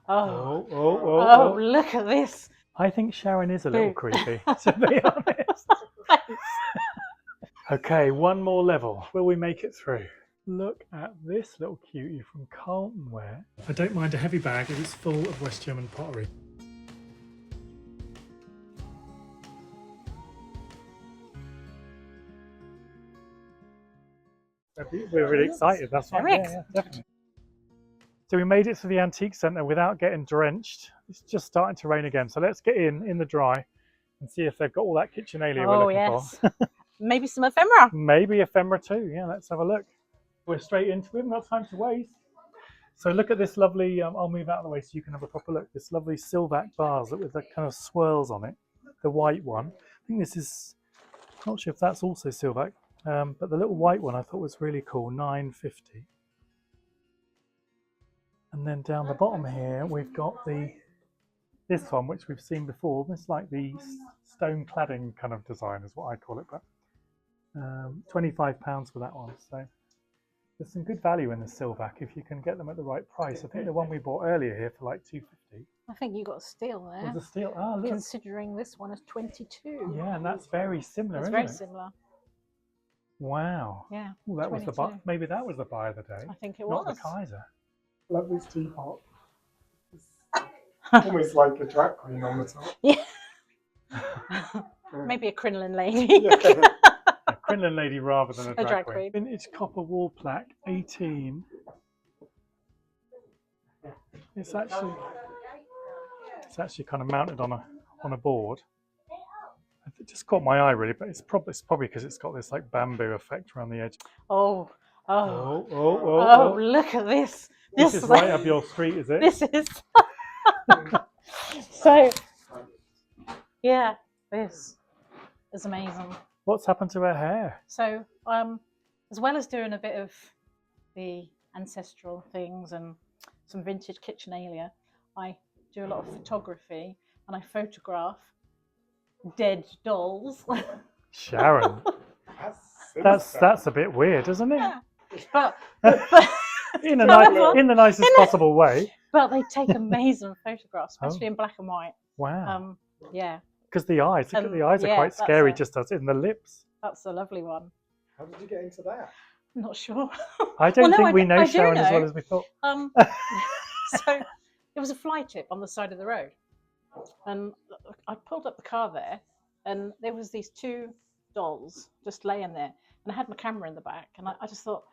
Oh, Oh, look at this. I think Sharon is a little Boo. creepy, to be honest. Okay, one more level. Will we make it through? Look at this little cutie from Carlton Ware. I don't mind a heavy bag if it's full of West German pottery. We're really excited, that's right. Yeah, definitely. So we made it to the antique centre without getting drenched. It's just starting to rain again, so let's get in the dry and see if they've got all that kitchenalia we're looking for. Maybe some ephemera. Maybe ephemera too. Yeah, let's have a look. We're straight into it. We haven't got time to waste. So look at this lovely, I'll move out of the way so you can have a proper look. This lovely silvac vase with the kind of swirls on it. The white one. I think this is, not sure if that's also silvac, but the little white one I thought was really cool, $9.50. And then down the bottom here we've got this one, which we've seen before. It's like the stone cladding kind of design is what I call it, but £25 for that one. So there's some good value in the silvac if you can get them at the right price. I think the one we bought earlier here for like $2.50. I think you got a steal there. Was a steal? Ah, look. Considering this one is 22. Yeah, and that's very similar, isn't it? It's very similar. Wow. Yeah. Well, that was the buy. Maybe that was the buy of the day. I think it not was. The Kaiser. Love this teapot. It's almost like a drag queen on the top. Yeah. Maybe a crinoline lady. A crinoline lady rather than a drag queen. queen. Vintage copper wall plaque, 18. It's actually kind of mounted on a board. It just caught my eye really, but it's probably because it's got this like bamboo effect around the edge. Oh, Look look at this. This is right up your street, is it? This is. So, yeah, this is amazing. What's happened to her hair? So, as well as doing a bit of the ancestral things and some vintage kitchenalia, I do a lot of photography and I photograph dead dolls. Sharon, that's a bit weird, isn't it? Yeah. But in the nicest possible way. But they take amazing photographs, especially in black and white. Wow. Yeah. Because the eyes, look at the eyes are quite scary just as in the lips. That's a lovely one. How did you get into that? I'm not sure. I don't think we know Sharon as well as we thought. So there was a fly tip on the side of the road. And I pulled up the car there and there was these two dolls just laying there. And I had my camera in the back and I just thought,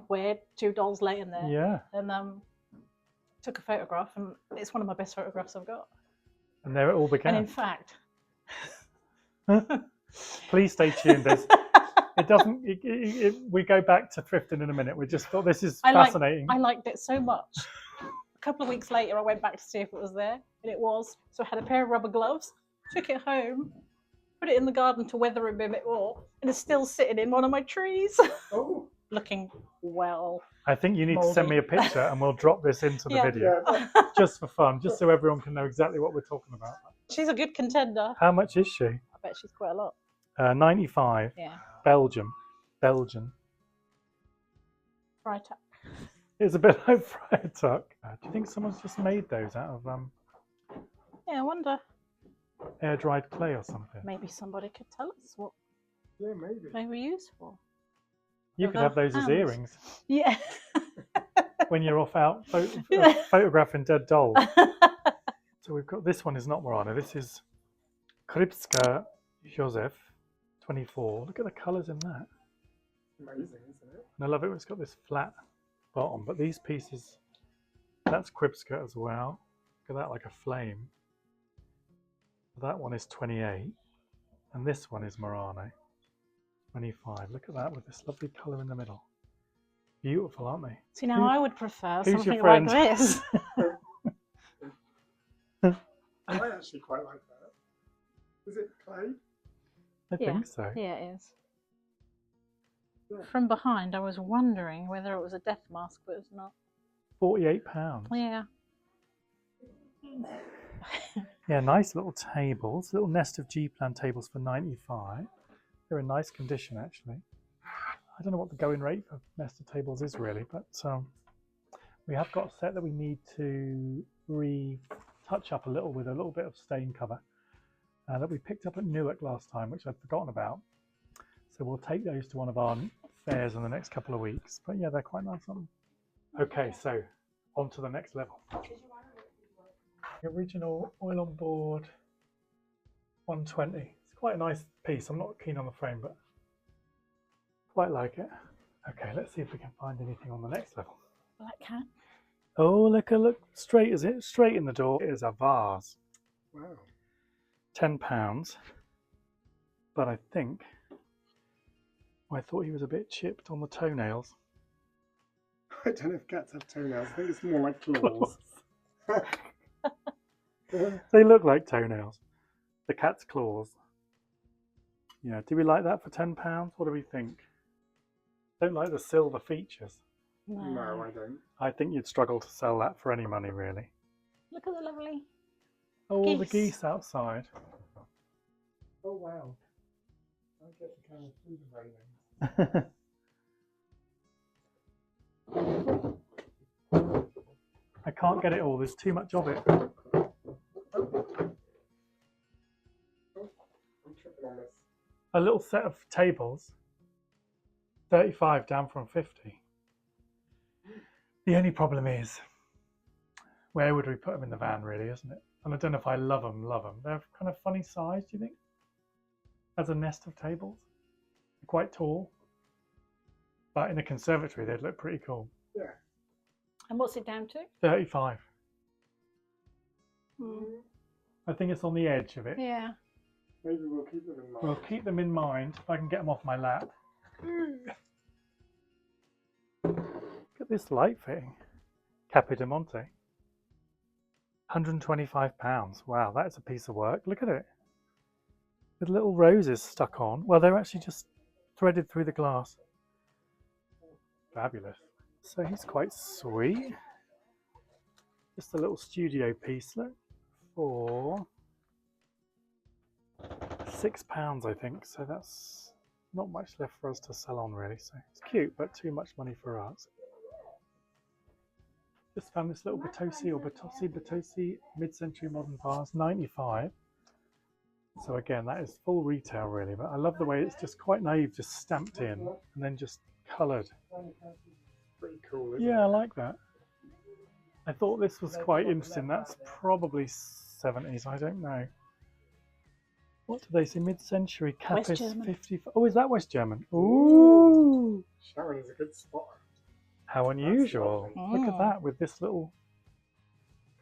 weird, two dolls laying there. Yeah. And took a photograph and it's one of my best photographs I've got. And there it all began. And in fact... Please stay tuned. It doesn't... we go back to thrifting in a minute. We just thought this is fascinating. I liked it so much. A couple of weeks later, I went back to see if it was there. And it was. So I had a pair of rubber gloves, took it home, put it in the garden to weather it a bit more, and it's still sitting in one of my trees. Oh. Looking well. I think you need to send me a picture and we'll drop this into the video. Yeah. Just for fun, just so everyone can know exactly what we're talking about. She's a good contender. How much is she? I bet she's quite a lot. 95. Yeah. Belgian. Fry tuck. It's a bit like fried tuck. Do you think someone's just made those out of Yeah, I wonder. air dried clay or something? Maybe somebody could tell us what Yeah, maybe. they were used for. You could have those as earrings Yeah. when you're off out photographing dead dolls. So we've got, this one is not Murano, this is Kripska Joseph 24. Look at the colours in that. Amazing, isn't it? And I love it when it's got this flat bottom, but these pieces, that's Kripska as well. Look at that, like a flame. That one is 28, and this one is Murano, 25. Look at that with this lovely colour in the middle. Beautiful, aren't they? See, now I would prefer who's something your like friend? this. I actually quite like that. Is it clay? I think so. Yeah, it is. Yeah. From behind, I was wondering whether it was a death mask, but it's not. £48. Yeah. Yeah, nice little tables, little nest of G-plan tables for 95. They're in nice condition, actually. I don't know what the going rate for nested tables is really, but We have got a set that we need to retouch up a little with a little bit of stain cover that we picked up at Newark last time, which I'd forgotten about. So we'll take those to one of our fairs in the next couple of weeks. But yeah, they're quite nice on them. Okay, so on to the next level. The original oil on board 120. It's quite a nice piece. I'm not keen on the frame, but quite like it. Okay, let's see if we can find anything on the next level. Black cat. Oh, look, straight is it? Straight in the door. It is a vase. Wow. £10. But I thought he was a bit chipped on the toenails. I don't know if cats have toenails. I think it's more like claws. They look like toenails. The cat's claws. Yeah, do we like that for £10? What do we think? Don't like the silver features. No. No, I don't. I think you'd struggle to sell that for any money, really. Look at the lovely. Oh, all the Geese. geese outside. Oh, wow. I get the kind of food railings. I can't get it all. There's too much of it. I'm tripping on this. A little set of tables. 35 down from 50. The only problem is, where would we put them in the van, really, isn't it? And I don't know if I love them. They're kind of funny size, do you think? As a nest of tables. They're quite tall. But in a conservatory, they'd look pretty cool. Yeah. And what's it down to? 35. Hmm. I think it's on the edge of it. Yeah. Maybe we'll keep them in mind. We'll keep them in mind if I can get them off my lap. Look at this light fitting. Capodimonte. £125. Wow, that's a piece of work. Look at it. With little roses stuck on. Well, they're actually just threaded through the glass. Fabulous. So he's quite sweet. Just a little studio piece, look, for £6, I think. So that's not much left for us to sell on, really. So it's cute, but too much money for us. Just found this little Batosi or Batosi mid-century modern vase, 95. So again, that is full retail, really. But I love the way it's just quite naive, just stamped in and then just coloured. Pretty cool, isn't Yeah, I it? like that. I thought this was quite interesting. That's probably 70s, I don't know. What do they say? Mid-century West Capis German. 50. Oh, is that West German? Ooh! Sharon is a good spot. How unusual. lovely. Look at that with this little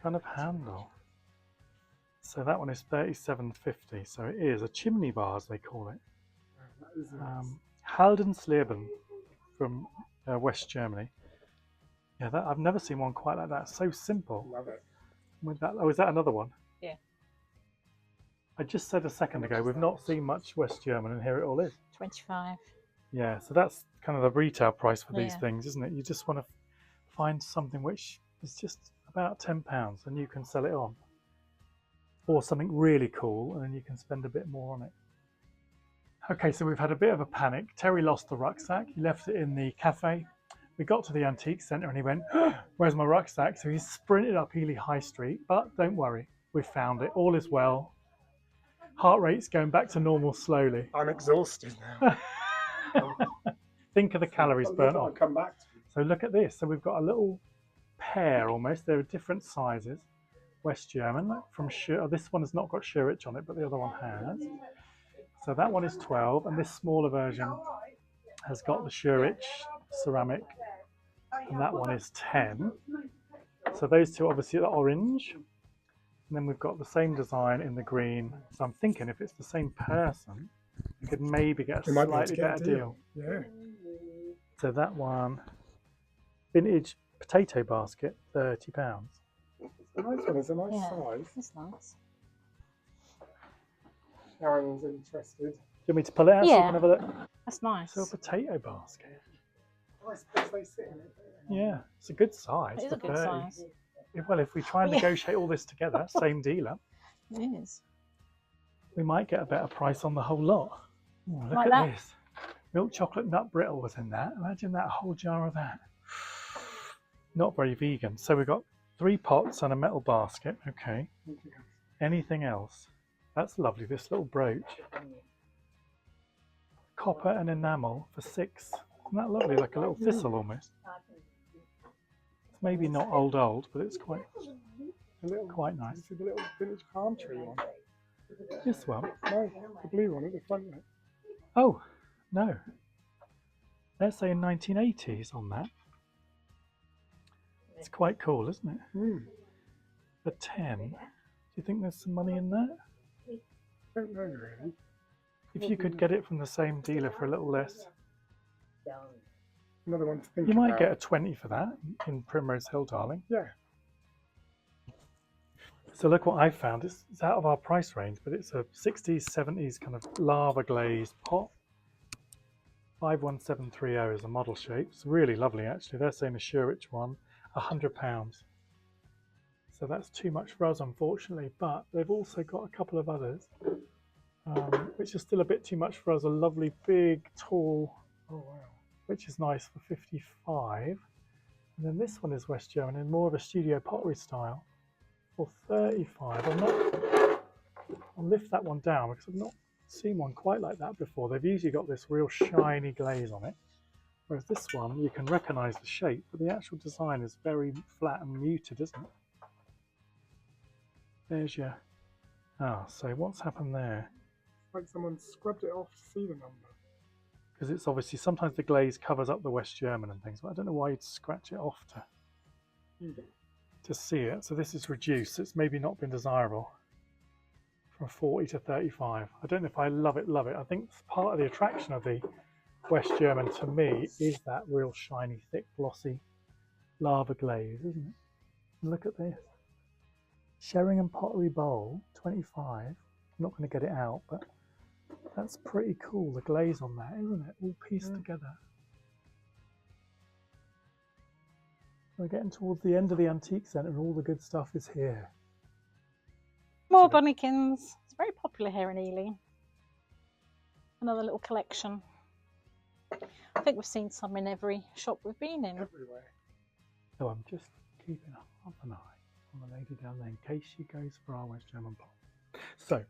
kind of handle. So that one is £37.50. So it is a chimney vase, they call it. That is nice. Haldensleben from West Germany. Yeah, that, I've never seen one quite like that. So simple. Love it. With that, oh, is that another one? Yeah. I just said a second ago, we've not seen much West German, and here it all is. 25. Yeah, so that's kind of the retail price for these Yeah. things, isn't it? You just want to find something which is just about £10 and you can sell it on. Or something really cool and then you can spend a bit more on it. Okay, so we've had a bit of a panic. Terry lost the rucksack. He left it in the cafe. We got to the antique centre and he went, where's my rucksack? So he sprinted up Ely High Street, but don't worry, we found it. All is well. Heart rate's going back to normal slowly. I'm exhausted now. Think of the calories burnt I'll off. come back to you. So look at this. So we've got a little pair almost. There are different sizes. West German from Schurich. This one has not got Schurich on it, but the other one has. So that one is 12, and this smaller version has got the Schurich ceramic, and that one is 10. So those two obviously are orange. And then we've got the same design in the green. So I'm thinking if it's the same person, we could maybe get a We might be able to slightly get a better deal. Yeah. So that one, vintage potato basket, £30. It's a nice one. It's a nice Yeah. size. That's nice. Sharon's interested. Do you want me to pull it out so you Yeah. can have a look? That's nice. So a potato basket. I suppose they sit in it. don't they? Yeah, it's a good size. It is for a good 30. size. Well, if we try and Yeah. negotiate all this together, same dealer, It is. we might get a better price on the whole lot. Ooh, look Like at that? this. Milk chocolate nut brittle was in that. Imagine that, a whole jar of that. Not very vegan. So we've got 3 pots and a metal basket. Okay. Anything else? That's lovely, this little brooch. Copper and enamel for 6. Isn't that lovely? Like a little thistle almost. It's maybe not old, but it's quite nice. You see the little vintage palm tree one? This one? No, the blue one at the front. Oh, no. They're saying 1980s on that. It's quite cool, isn't it? Mm. For 10. Do you think there's some money in that? Don't know really. If you could get it from the same dealer for a little less, Another one to think you might about. get a 20 for that in Primrose Hill, darling. Yeah. So look what I found. It's out of our price range, but it's a 60s, 70s kind of lava glazed pot. 51730 is a model shape. It's really lovely, actually. They're saying a Sherwich one, £100. So that's too much for us, unfortunately. But they've also got a couple of others, which is still a bit too much for us. A lovely, big, tall, Oh wow. which is nice for 55. And then this one is West German in more of a studio pottery style for 35. I'll lift that one down because I've not seen one quite like that before. They've usually got this real shiny glaze on it, whereas this one you can recognize the shape, but the actual design is very flat and muted, isn't it? There's your so what's happened there? Like someone scrubbed it off to see the number. Because it's obviously sometimes the glaze covers up the West German and things, but I don't know why you'd scratch it off to see it. So this is reduced. It's maybe not been desirable. From 40 to 35. I don't know if I love it. I think part of the attraction of the West German to me is that real shiny, thick, glossy lava glaze, isn't it? And look at this. Sheringham Pottery Bowl, 25. I'm not going to get it out, but that's pretty cool, the glaze on that, isn't it? All pieced together. We're getting towards the end of the antique centre and all the good stuff is here. More bunnykins. It's very popular here in Ely. Another little collection. I think we've seen some in every shop we've been in. Everywhere. So I'm just keeping half an eye on the lady down there in case she goes for our West German pot. So,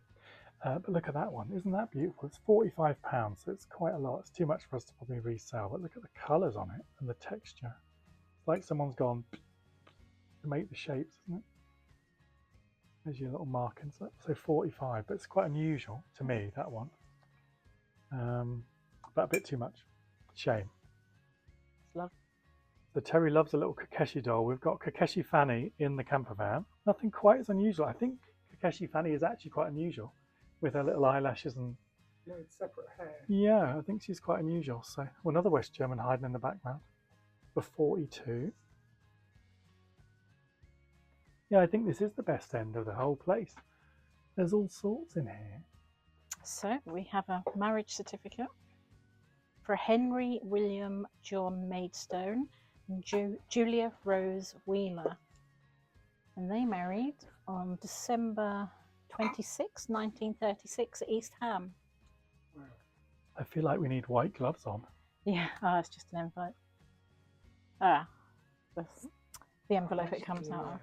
but look at that one. Isn't that beautiful? It's £45, so it's quite a lot. It's too much for us to probably resell, but look at the colours on it and the texture. It's like someone's gone to make the shapes, isn't it? There's your little markings. So 45, but it's quite unusual to me, that one. But a bit too much. Shame. It's lovely. So Terry loves a little Kakeshi doll. We've got Kakeshi Fanny in the camper van. Nothing quite as unusual. I think Kakeshi Fanny is actually quite unusual with her little eyelashes and... No, it's separate hair. Yeah, I think she's quite unusual. So another West German hiding in the background for 42. Yeah, I think this is the best end of the whole place. There's all sorts in here. So we have a marriage certificate for Henry William John Maidstone and Julia Rose Wheeler. And they married on December 26, 1936 at East Ham. Wow. I feel like we need white gloves on. Yeah, it's just an envelope. The envelope it comes out of.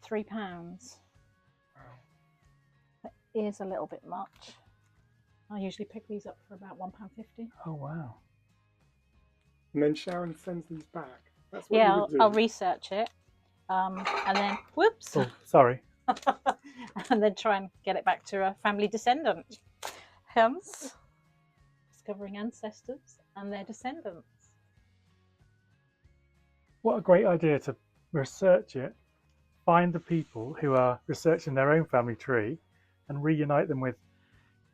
£3. Wow. That is a little bit much. I usually pick these up for about £1.50. Oh, wow. And then Sharon sends these back. That's what Yeah, you would do. I'll research it. And then, whoops, Oh, sorry. and then try and get it back to a family descendant. Hence, discovering ancestors and their descendants. What a great idea to research it, find the people who are researching their own family tree and reunite them with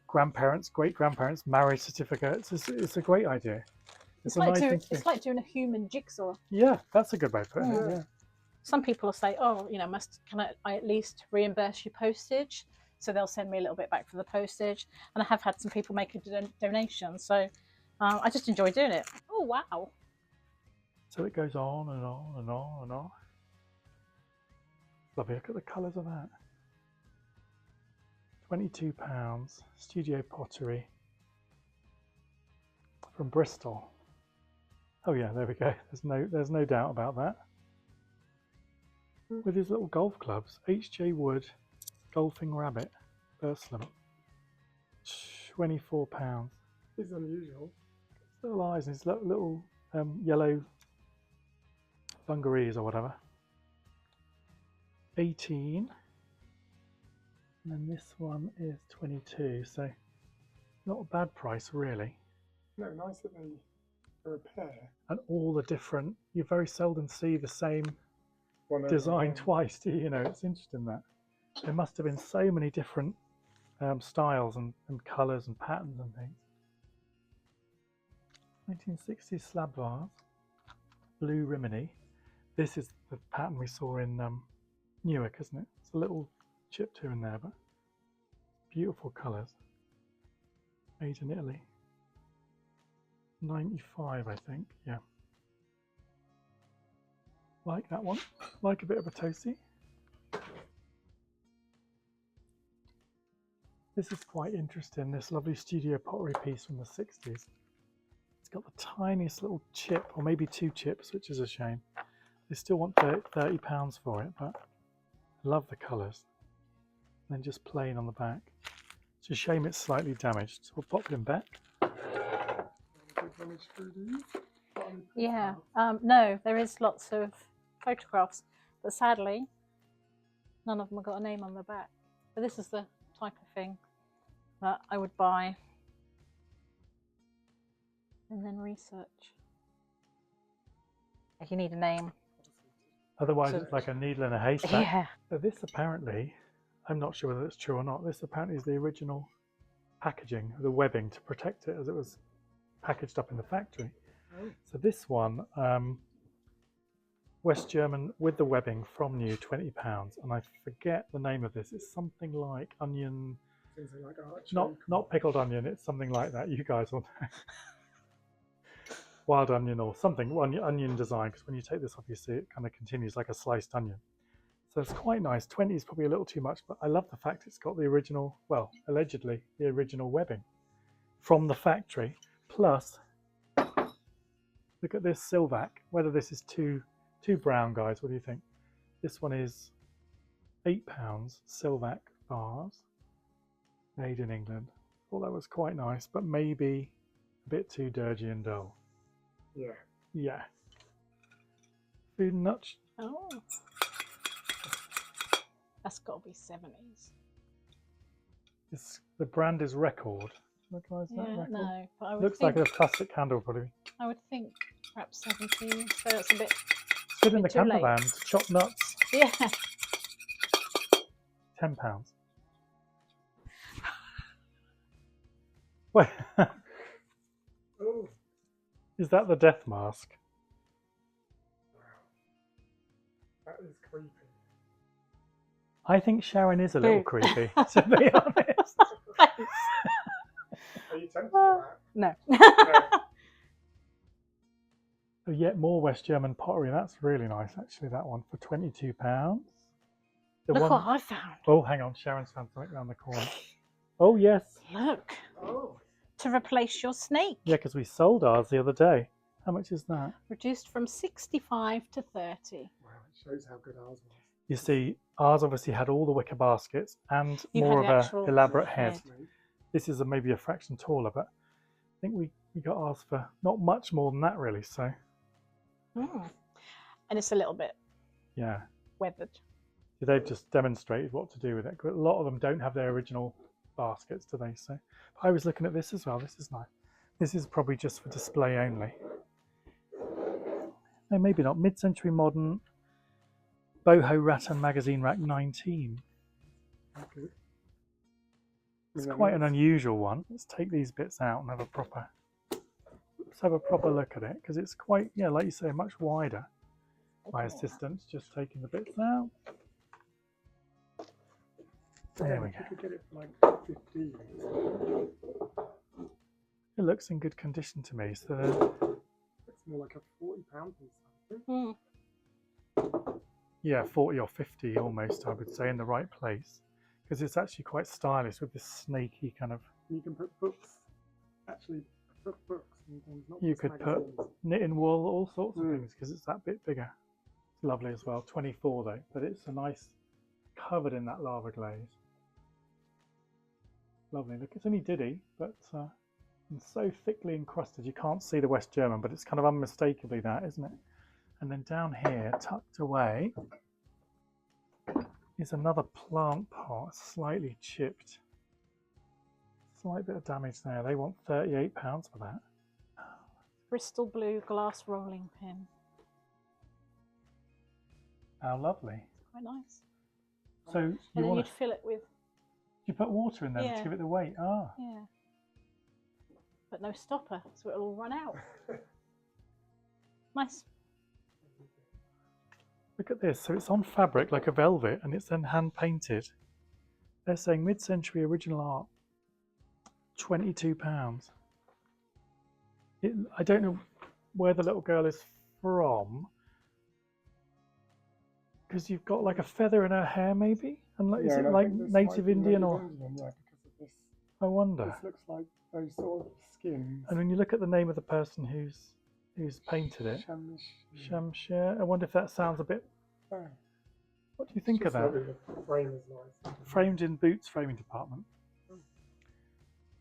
grandparents, great-grandparents, marriage certificates. It's a great idea. It's a like, nice thing to do. it's like doing a human jigsaw. Yeah, that's a good way of putting it. Yeah. Some people will say, oh, can I at least reimburse you postage? So they'll send me a little bit back for the postage. And I have had some people make a donation. So I just enjoy doing it. Oh, wow. So it goes on and on and on and on. Lovely, look at the colours of that. £22, studio pottery from Bristol. Oh yeah, there we go. There's no doubt about that. With his little golf clubs, H.J. Wood, golfing rabbit, Ursuline, £24. It's unusual. Little eyes and his little yellow dungarees or whatever. 18. And then this one is 22, so not a bad price really. No, nice that they repair. And all the different, you very seldom see the same One over design one. twice, do you? You know, it's interesting that. There must have been so many different styles and colours and patterns and things. 1960s slab vase, blue Rimini. This is the pattern we saw in Newark, isn't it? It's a little chipped here and there, but beautiful colours. Made in Italy. 95, I think. Yeah. Like that one. Like a bit of a Tosi. This is quite interesting. This lovely studio pottery piece from the 60s. It's got the tiniest little chip, or maybe 2 chips, which is a shame. They still want £30 for it, but I love the colours. And then just plain on the back. It's a shame it's slightly damaged, so we'll pop it in back. Yeah, no, there is lots of photographs, but sadly, none of them have got a name on the back. But this is the type of thing that I would buy and then research. If you need a name. Otherwise, it's like a needle in a haystack. Yeah. So this apparently, I'm not sure whether it's true or not, this apparently is the original packaging, the webbing to protect it as it was packaged up in the factory. Oh. So this one, West German with the webbing from new, £20, and I forget the name of this. It's something like onion, Something like artichoke. not pickled onion. It's something like that. You guys will know. Wild onion or something. Onion design, because when you take this off, you see it kind of continues like a sliced onion. So it's quite nice. 20 is probably a little too much, but I love the fact it's got the original, well, allegedly the original webbing from the factory. Plus, look at this Silvac. Whether this is too brown, guys, what do you think? This one is £8, Silvac vase, made in England. Thought that was quite nice, but maybe a bit too dirty and dull. Yeah. Yeah. Food and nuts. Oh. That's got to be 70s. The brand is Record. Recognise that? Yeah, Record? no, but I would Looks think, like a plastic candle, probably. I would think perhaps 70s. So it's a bit. Fit in the Bit too camper late. van to chop nuts. Yeah. £10. Wait, Oh. is that the death mask? Wow. That is creepy. I think Sharon is a little Boo. creepy, to be honest. Are you tempted by No. that? Oh, yet more West German pottery. That's really nice, actually, that one, for £22. The Look one... what I found. Oh, hang on. Sharon's found something around the corner. Oh, yes. Look. No. Oh. To replace your snake. Yeah, because we sold ours the other day. How much is that? Reduced from 65 to 30. Wow, it shows how good ours was. You see, ours obviously had all the wicker baskets and You more had of the actual a elaborate head. head. This is maybe a fraction taller, but I think we got ours for not much more than that, really. So, Mm. And it's a little bit yeah. weathered. They've just demonstrated what to do with it. A lot of them don't have their original baskets, do they? So I was looking at this as well. This is nice. This is probably just for display only. No, maybe not. Mid-century modern Boho Rattan magazine rack 19. Okay. It's quite an unusual one. Let's take these bits out and have a proper look at it, because it's quite, yeah, like you say, much wider. My assistant's just taking the bits out. There we You go. could get it for like 15. It looks in good condition to me. So It's more like a £40 or something. Mm. yeah, 40 or 50 almost, I would say, in the right place, because it's actually quite stylish with this snaky kind of. And you can put books, actually put books and things. Not You just could put magazines. knitting wool, all sorts of Mm. things, because it's that bit bigger. It's lovely as well. 24 though, but it's a nice, covered in that lava glaze. Lovely. Look, it's only Diddy, but and so thickly encrusted you can't see the West German, but it's kind of unmistakably that, isn't it? And then down here, tucked away, is another plant pot, slightly chipped. Slight bit of damage there. They want £38 for that. Bristol blue glass rolling pin. How lovely. Quite nice. So And you then want you'd to fill it with, you put water in there to Yeah. give it the weight. Ah, yeah. But no stopper, so it'll all run out. Nice. look at this. So it's on fabric like a velvet, and it's then hand painted. They're saying mid-century original art, £22. I don't know where the little girl is from, because you've got like a feather in her hair, maybe, and like, is Yeah, it and I like think this native might be Indian or? Indian, yeah, because of this. I wonder. This looks like those sort of skins. And when you look at the name of the person who's painted it, Shamshir, I wonder if that sounds a bit. Oh, What do you think of just that? lovely. The frame is nice. Framed in Boots framing department.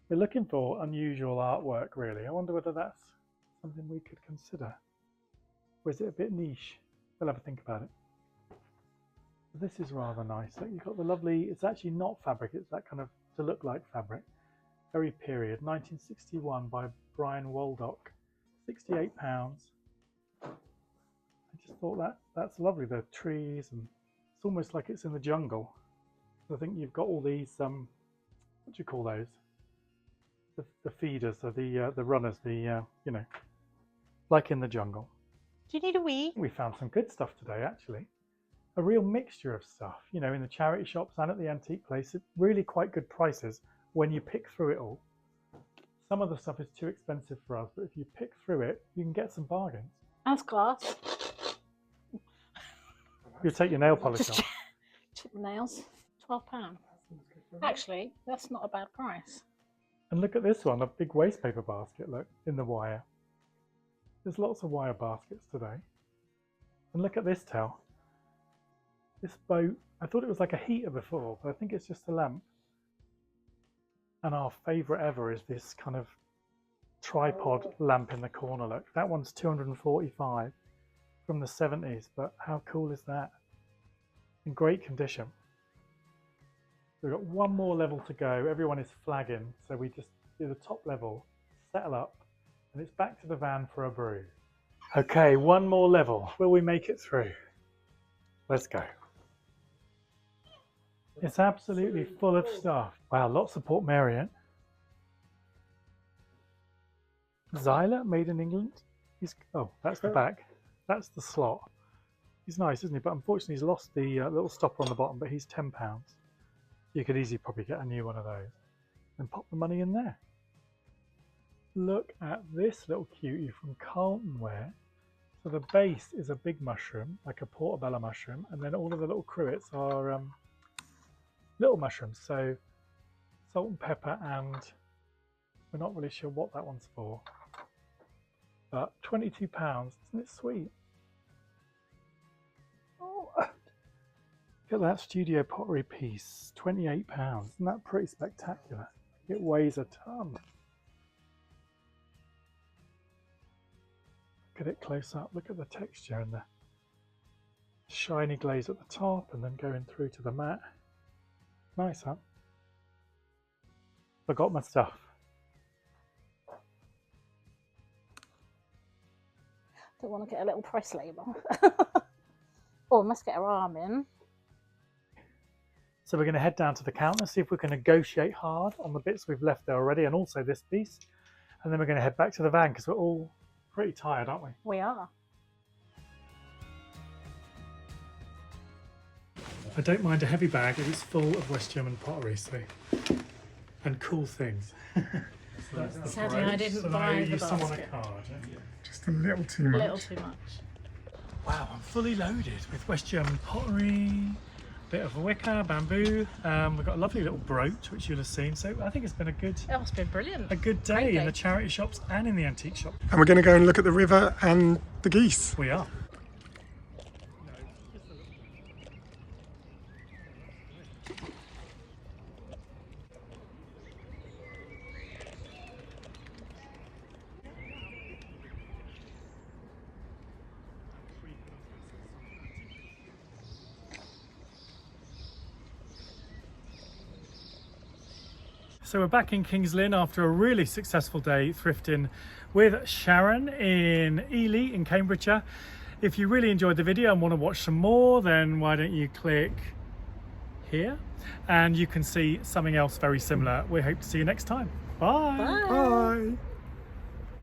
We're looking for unusual artwork, really. I wonder whether that's something we could consider. Or is it a bit niche? We'll have a think about it. This is rather nice. Look, you've got the lovely, it's actually not fabric, it's that kind of to look like fabric. Very period, 1961 by Brian Waldock. £68. I just thought that's lovely, the trees, and it's almost like it's in the jungle. I think you've got all these, what do you call those? The feeders, the runners, you know, like in the jungle. Do you need a wee? We found some good stuff today, actually. A real mixture of stuff, you know, in the charity shops and at the antique place. Really quite good prices when you pick through it all. Some of the stuff is too expensive for us, but if you pick through it, you can get some bargains. As glass. You'll take your nail polish Just off. chip the nails. £12. Actually, that's not a bad price. And look at this one, a big waste paper basket, look, in the wire. There's lots of wire baskets today. And look at this towel. This boat, I thought it was like a heater before, but I think it's just a lamp. And our favourite ever is this kind of tripod lamp in the corner, look. That one's 245 from the 70s, but how cool is that? In great condition. We've got one more level to go. Everyone is flagging, so we just do the top level, settle up, and it's back to the van for a brew. Okay, one more level. Will we make it through? Let's go. It's absolutely full of stuff. Wow, lots of Port Marion. Zyla, made in England. Oh, that's the back. That's the slot. He's nice, isn't he? But unfortunately, he's lost the little stopper on the bottom, but he's £10. You could easily probably get a new one of those and pop the money in there. Look at this little cutie from Carlton Ware. So the base is a big mushroom, like a portobello mushroom, and then all of the little cruets are little mushrooms. So salt and pepper, and we're not really sure what that one's for. But £22, isn't it sweet? Oh, look at that studio pottery piece, £28. Isn't that pretty spectacular? It weighs a ton. Look at it close up. Look at the texture and the shiny glaze at the top, and then going through to the mat. Nice, huh? Forgot my stuff. Don't want to get a little price label. Oh, I must get her arm in. So we're going to head down to the counter, see if we can negotiate hard on the bits we've left there already, and also this piece. And then we're going to head back to the van because we're all pretty tired, aren't we? We are. I don't mind a heavy bag if it's full of West German pottery, and cool things. Sadly, I didn't buy the basket. A card, Just a little too A much. little too much. Wow, I'm fully loaded with West German pottery, bit of wicker, bamboo. We've got a lovely little brooch, which you'll have seen. So I think it's been a good It's been brilliant. a good Great day day. in the charity shops and in the antique shop. And we're going to go and look at the river and the geese. We are. So we're back in Kings Lynn after a really successful day thrifting with Sharon in Ely in Cambridgeshire. If you really enjoyed the video and want to watch some more, then why don't you click here and you can see something else very similar. We hope to see you next time. Bye. Bye. Bye.